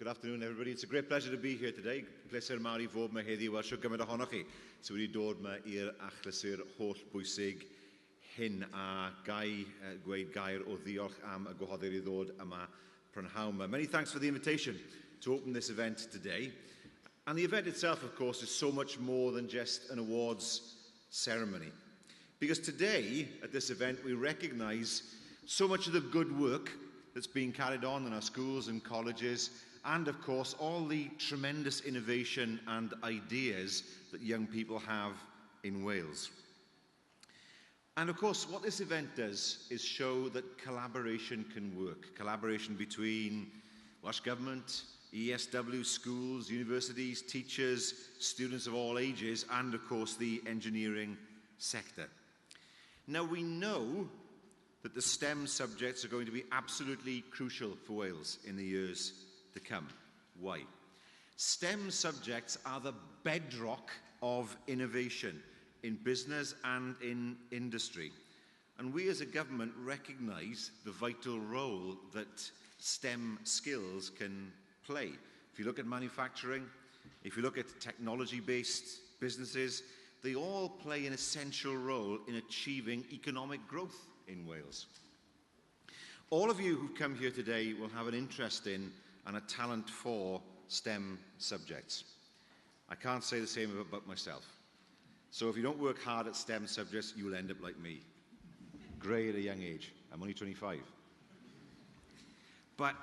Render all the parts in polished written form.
Good afternoon, everybody. It's a great pleasure to be here today. Pleser mawr I fod yma heddiw wel sio gymaint ohonoch chi sydd wedi dod yma i'r achlysur holl bwysig hyn a gweud gair o ddiolch am y gwahoddiad I ddod yma prynhawn yma. Many thanks for the invitation to open this event today. And the event itself, of course, is so much more than just an awards ceremony. Because today, at this event, we recognise so much of the good work that's being carried on in our schools and colleges, and of course all the tremendous innovation and ideas that young people have in Wales. And of course what this event does is show that collaboration can work. Collaboration between Welsh Government, ESW, schools, universities, teachers, students of all ages, and of course the engineering sector. Now we know that the STEM subjects are going to be absolutely crucial for Wales in the years to come. Why? STEM subjects are the bedrock of innovation in business and in industry. And we as a government recognise the vital role that STEM skills can play. If you look at manufacturing, if you look at technology-based businesses, they all play an essential role in achieving economic growth in Wales. All of you who've come here today will have an interest in and a talent for STEM subjects. I can't say the same about myself. So if you don't work hard at STEM subjects, you will end up like me. Grey at a young age. I'm only 25. But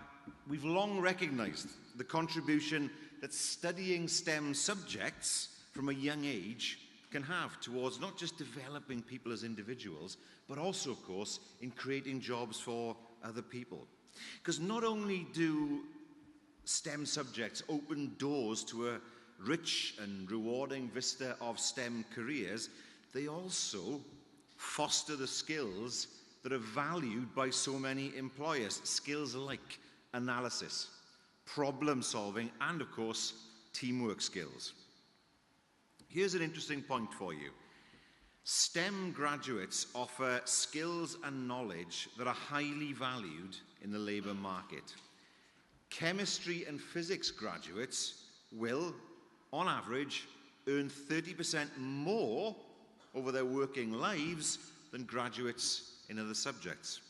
we've long recognised the contribution that studying STEM subjects from a young age can have towards not just developing people as individuals, but also, of course, in creating jobs for other people. Because not only do STEM subjects open doors to a rich and rewarding vista of STEM careers, they also foster the skills that are valued by so many employers. Skills like analysis, problem solving, and of course, teamwork skills. Here's an interesting point for you. STEM graduates offer skills and knowledge that are highly valued in the labour market. Chemistry and physics graduates will, on average, earn 30% more over their working lives than graduates in other subjects.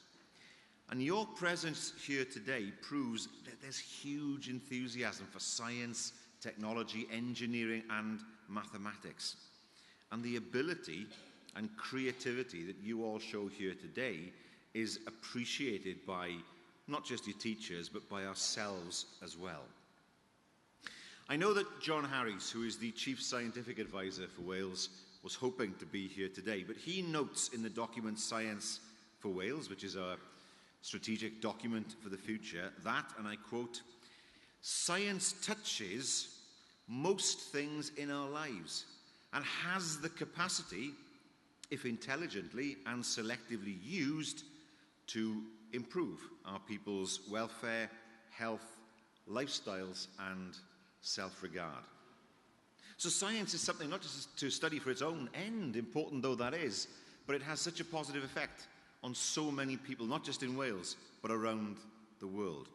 And your presence here today proves that there's huge enthusiasm for science, technology, engineering, and mathematics. And the ability and creativity that you all show here today is appreciated by not just your teachers, but by ourselves as well. I know that John Harries, who is the Chief Scientific Advisor for Wales, was hoping to be here today, but he notes in the document Science for Wales, which is a strategic document for the future, that, and I quote, "Science touches most things in our lives and has the capacity, if intelligently and selectively used, to improve our people's welfare, health, lifestyles, and self-regard." So science is something not just to study for its own end, important though that is, but it has such a positive effect on so many people, not just in Wales, but around the world.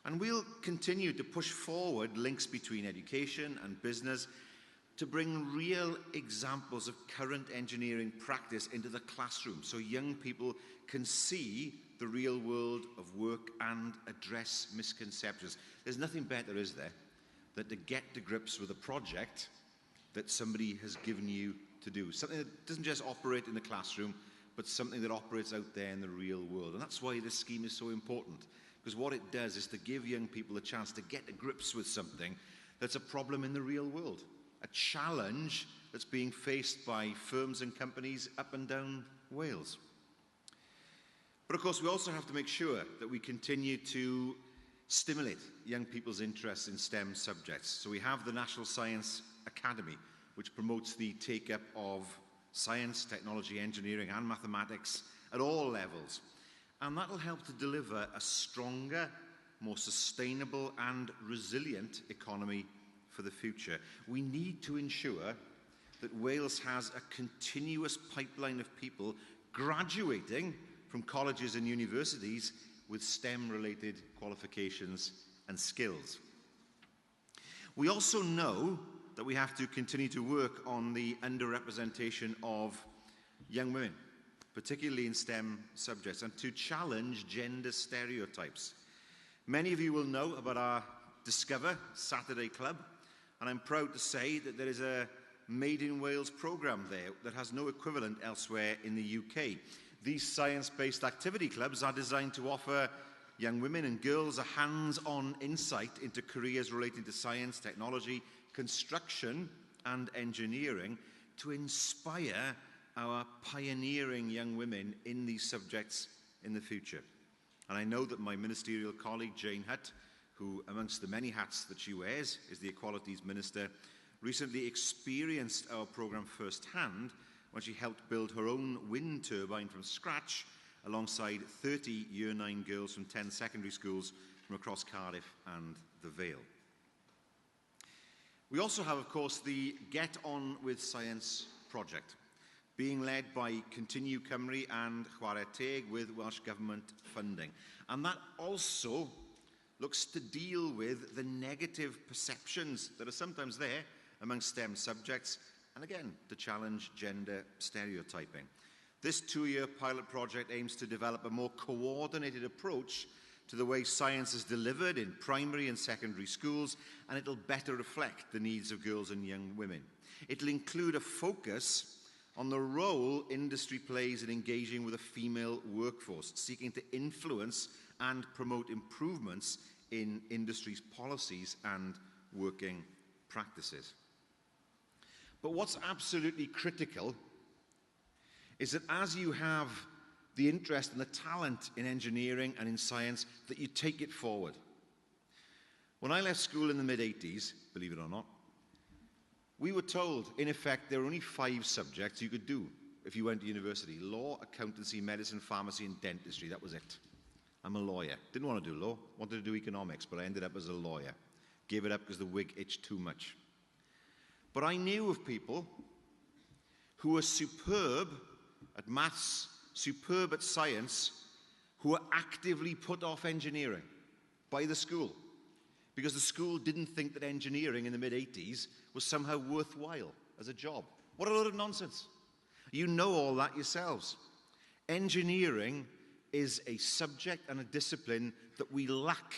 And we'll continue to push forward links between education and business to bring real examples of current engineering practice into the classroom so young people can see the real world of work and address misconceptions. There's nothing better, is there, than to get to grips with a project that somebody has given you to do. Something that doesn't just operate in the classroom, but something that operates out there in the real world. And that's why this scheme is so important, because what it does is to give young people a chance to get to grips with something that's a problem in the real world, a challenge that's being faced by firms and companies up and down Wales. But of course, we also have to make sure that we continue to stimulate young people's interest in STEM subjects. So we have the National Science Academy, which promotes the take-up of science, technology, engineering, and mathematics at all levels. And that will help to deliver a stronger, more sustainable, and resilient economy for the future. We need to ensure that Wales has a continuous pipeline of people graduating from colleges and universities with STEM-related qualifications and skills. We also know that we have to continue to work on the underrepresentation of young women, particularly in STEM subjects, and to challenge gender stereotypes. Many of you will know about our Discover Saturday Club, and I'm proud to say that there is a Made in Wales programme there that has no equivalent elsewhere in the UK. These science-based activity clubs are designed to offer young women and girls a hands-on insight into careers relating to science, technology, construction and engineering to inspire our pioneering young women in these subjects in the future. And I know that my ministerial colleague Jane Hutt, who amongst the many hats that she wears is the Equalities Minister, recently experienced our programme firsthand when she helped build her own wind turbine from scratch alongside 30 Year 9 girls from 10 secondary schools from across Cardiff and the Vale. We also have, of course, the Get On With Science project, being led by Continue Cymru and Chwarae Teg with Welsh Government funding. And that also looks to deal with the negative perceptions that are sometimes there among STEM subjects, and again, to challenge gender stereotyping. This 2-year pilot project aims to develop a more coordinated approach to the way science is delivered in primary and secondary schools, and it'll better reflect the needs of girls and young women. It'll include a focus on the role industry plays in engaging with a female workforce, seeking to influence and promote improvements in industry's policies and working practices. But what's absolutely critical is that as you have the interest and the talent in engineering and in science, that you take it forward. When I left school in the mid-80s, believe it or not, we were told, in effect, there were only 5 subjects you could do if you went to university: law, accountancy, medicine, pharmacy, and dentistry. That was it. I'm a lawyer. Didn't want to do law, wanted to do economics, but I ended up as a lawyer. Gave it up because the wig itched too much. But I knew of people who were superb at maths, superb at science, who were actively put off engineering by the school because the school didn't think that engineering in the mid-80s was somehow worthwhile as a job. What a load of nonsense. You know all that yourselves. Engineering is a subject and a discipline that we lack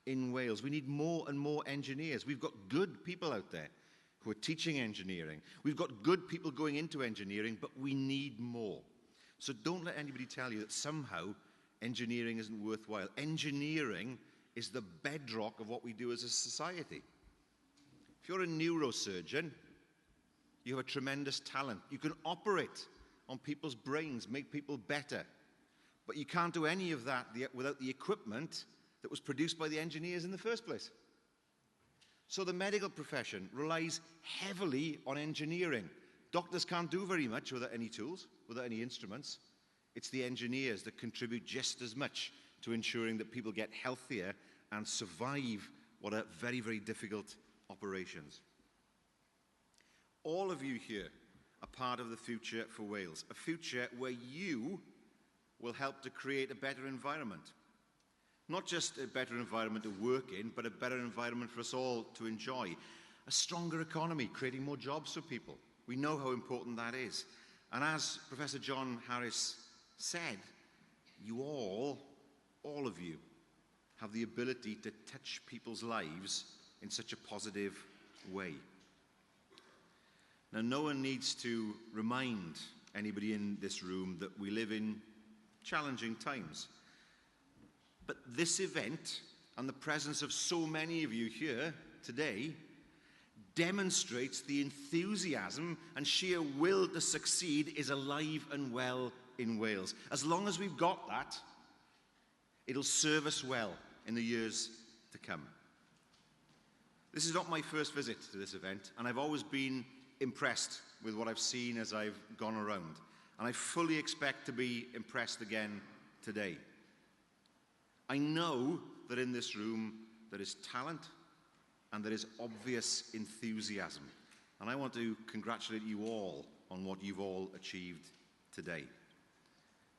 in Wales. We need more and more engineers. We've got good people out there who are teaching engineering. We've got good people going into engineering, but we need more. So don't let anybody tell you that somehow engineering isn't worthwhile. Engineering is the bedrock of what we do as a society. If you're a neurosurgeon, you have a tremendous talent. You can operate on people's brains, make people better. But you can't do any of that without the equipment that was produced by the engineers in the first place. So the medical profession relies heavily on engineering. Doctors can't do very much without any tools, without any instruments. It's the engineers that contribute just as much to ensuring that people get healthier and survive what are very, very difficult operations. All of you here are part of the future for Wales, a future where you will help to create a better environment. Not just a better environment to work in, but a better environment for us all to enjoy. A stronger economy, creating more jobs for people. We know how important that is. And as Professor John Harris said, you all of you, have the ability to touch people's lives in such a positive way. Now, no one needs to remind anybody in this room that we live in challenging times. But this event, and the presence of so many of you here today, demonstrates the enthusiasm and sheer will to succeed is alive and well in Wales. As long as we've got that, it'll serve us well in the years to come. This is not my first visit to this event, and I've always been impressed with what I've seen as I've gone around. And I fully expect to be impressed again today. I know that in this room there is talent and there is obvious enthusiasm. And I want to congratulate you all on what you've all achieved today.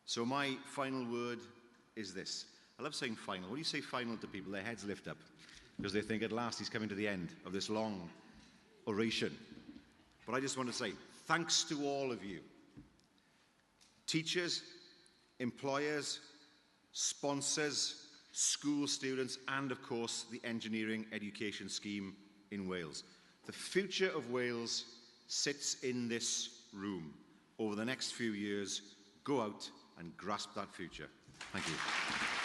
So my final word is this. I love saying final. When you say final to people, their heads lift up. because they think at last he's coming to the end of this long oration. But I just want to say thanks to all of you, teachers, employers, sponsors, school students, and of course the engineering education scheme in Wales. The future of Wales sits in this room. Over the next few years, go out and grasp that future. Thank you.